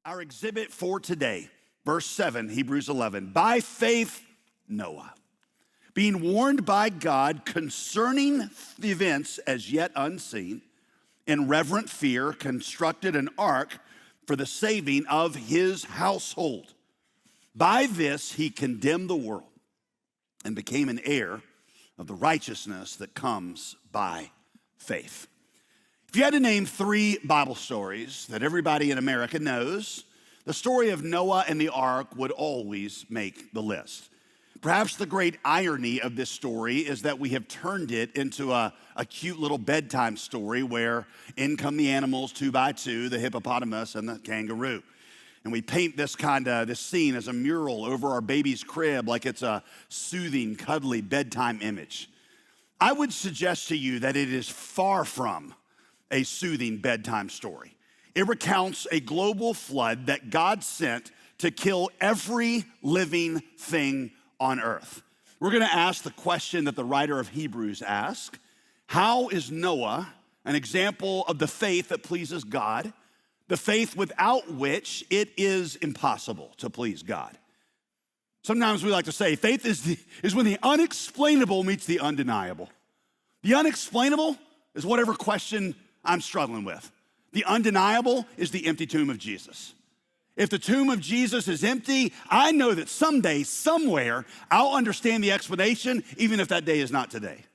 Our exhibit for today, verse 7, Hebrews 11. By faith, Noah, being warned by God concerning the events as yet unseen, in reverent fear, constructed an ark for the saving of his household. By this he condemned the world and became an heir of the righteousness that comes by faith. If you had to name 3 Bible stories that everybody in America knows, the story of Noah and the ark would always make the list. Perhaps the great irony of this story is that we have turned it into a cute little bedtime story where in come the animals 2 by 2, the hippopotamus and the kangaroo. And we paint this scene as a mural over our baby's crib like it's a soothing, cuddly bedtime image. I would suggest to you that it is far from a soothing bedtime story. It recounts a global flood that God sent to kill every living thing on earth. We're gonna ask the question that the writer of Hebrews asked: how is Noah an example of the faith that pleases God, the faith without which it is impossible to please God? Sometimes we like to say faith is when the unexplainable meets the undeniable. The unexplainable is whatever question I'm struggling with. The undeniable is the empty tomb of Jesus. If the tomb of Jesus is empty, I know that someday, somewhere, I'll understand the explanation, even if that day is not today.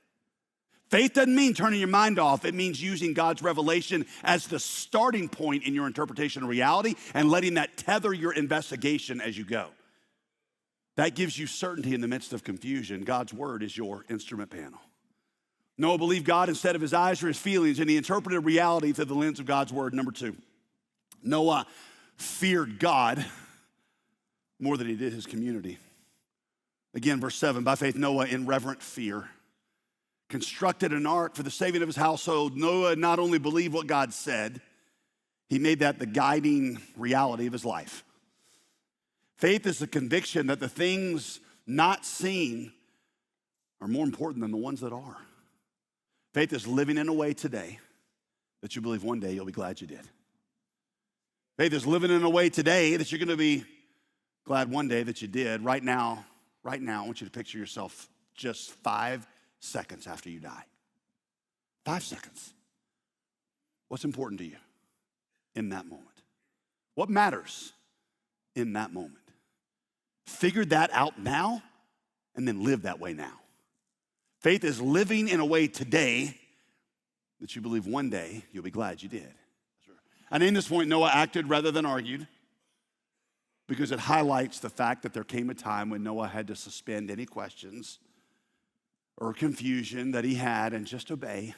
Faith doesn't mean turning your mind off. It means using God's revelation as the starting point in your interpretation of reality and letting that tether your investigation as you go. That gives you certainty in the midst of confusion. God's word is your instrument panel. Noah believed God instead of his eyes or his feelings, and he interpreted reality through the lens of God's word. Number 2, Noah feared God more than he did his community. Again, verse 7, by faith Noah in reverent fear constructed an ark for the saving of his household. Noah not only believed what God said, he made that the guiding reality of his life. Faith is the conviction that the things not seen are more important than the ones that are. Faith is living in a way today that you believe one day you'll be glad you did. Faith is living in a way today that you're gonna be glad one day that you did. Right now, I want you to picture yourself just 5 seconds after you die. 5 seconds. What's important to you in that moment? What matters in that moment? Figure that out now and then live that way now. Faith is living in a way today that you believe one day you'll be glad you did. I named this point, Noah acted rather than argued, because it highlights the fact that there came a time when Noah had to suspend any questions or confusion that he had and just obey.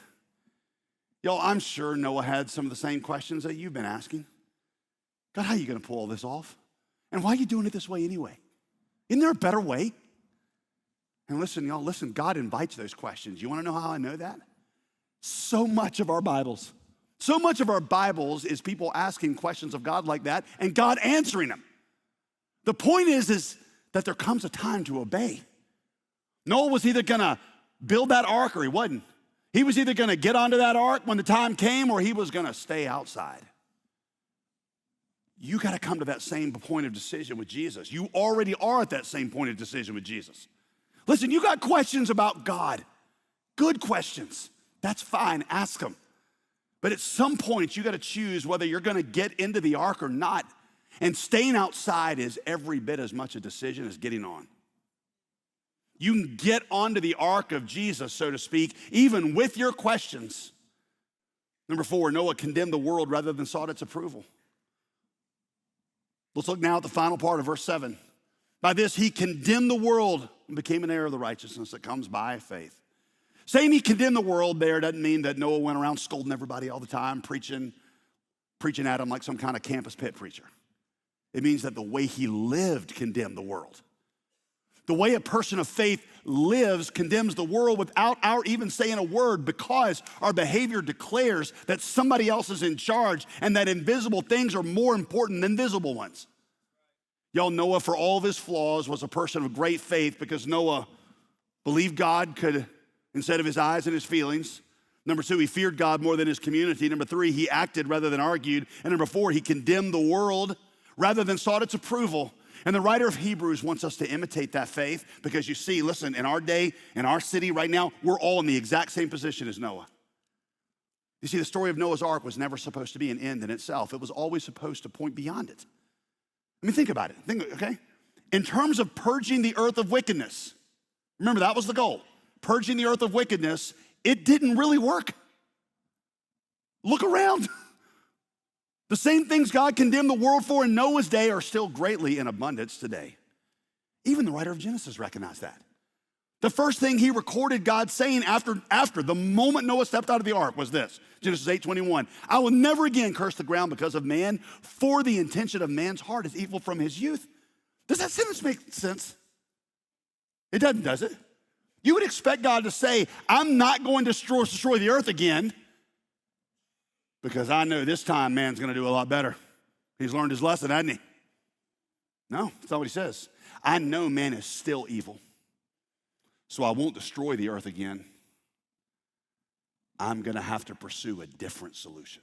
Y'all, I'm sure Noah had some of the same questions that you've been asking. God, how are you gonna pull all this off? And why are you doing it this way anyway? Isn't there a better way? And listen, y'all, God invites those questions. You wanna know how I know that? So much of our Bibles is people asking questions of God like that and God answering them. The point is that there comes a time to obey. Noah was either gonna build that ark or he wasn't. He was either gonna get onto that ark when the time came or he was gonna stay outside. You gotta come to that same point of decision with Jesus. You already are at that same point of decision with Jesus. Listen, you got questions about God, good questions. That's fine, ask them. But at some point, you gotta choose whether you're gonna get into the ark or not. And staying outside is every bit as much a decision as getting on. You can get onto the ark of Jesus, so to speak, even with your questions. Number 4, Noah condemned the world rather than sought its approval. Let's look now at the final part of verse 7. By this, he condemned the world and became an heir of the righteousness that comes by faith. Saying he condemned the world there doesn't mean that Noah went around scolding everybody all the time, preaching at them like some kind of campus pit preacher. It means that the way he lived condemned the world. The way a person of faith lives condemns the world without our even saying a word, because our behavior declares that somebody else is in charge and that invisible things are more important than visible ones. Y'all, Noah, for all of his flaws, was a person of great faith because Noah believed God could, instead of his eyes and his feelings. Number 2, he feared God more than his community. Number 3, he acted rather than argued. And number 4, he condemned the world rather than sought its approval. And the writer of Hebrews wants us to imitate that faith because you see, listen, in our day, in our city right now, we're all in the exact same position as Noah. You see, the story of Noah's Ark was never supposed to be an end in itself. It was always supposed to point beyond it. I mean, think about it. Okay? In terms of purging the earth of wickedness, remember that was the goal. Purging the earth of wickedness, it didn't really work. Look around. The same things God condemned the world for in Noah's day are still greatly in abundance today. Even the writer of Genesis recognized that. The first thing he recorded God saying after the moment Noah stepped out of the ark was this, Genesis 8:21. I will never again curse the ground because of man, for the intention of man's heart is evil from his youth. Does that sentence make sense? It doesn't, does it? You would expect God to say, I'm not going to destroy the earth again because I know this time man's going to do a lot better. He's learned his lesson, hasn't he? No, that's not what he says. I know man is still evil, so I won't destroy the earth again. I'm going to have to pursue a different solution.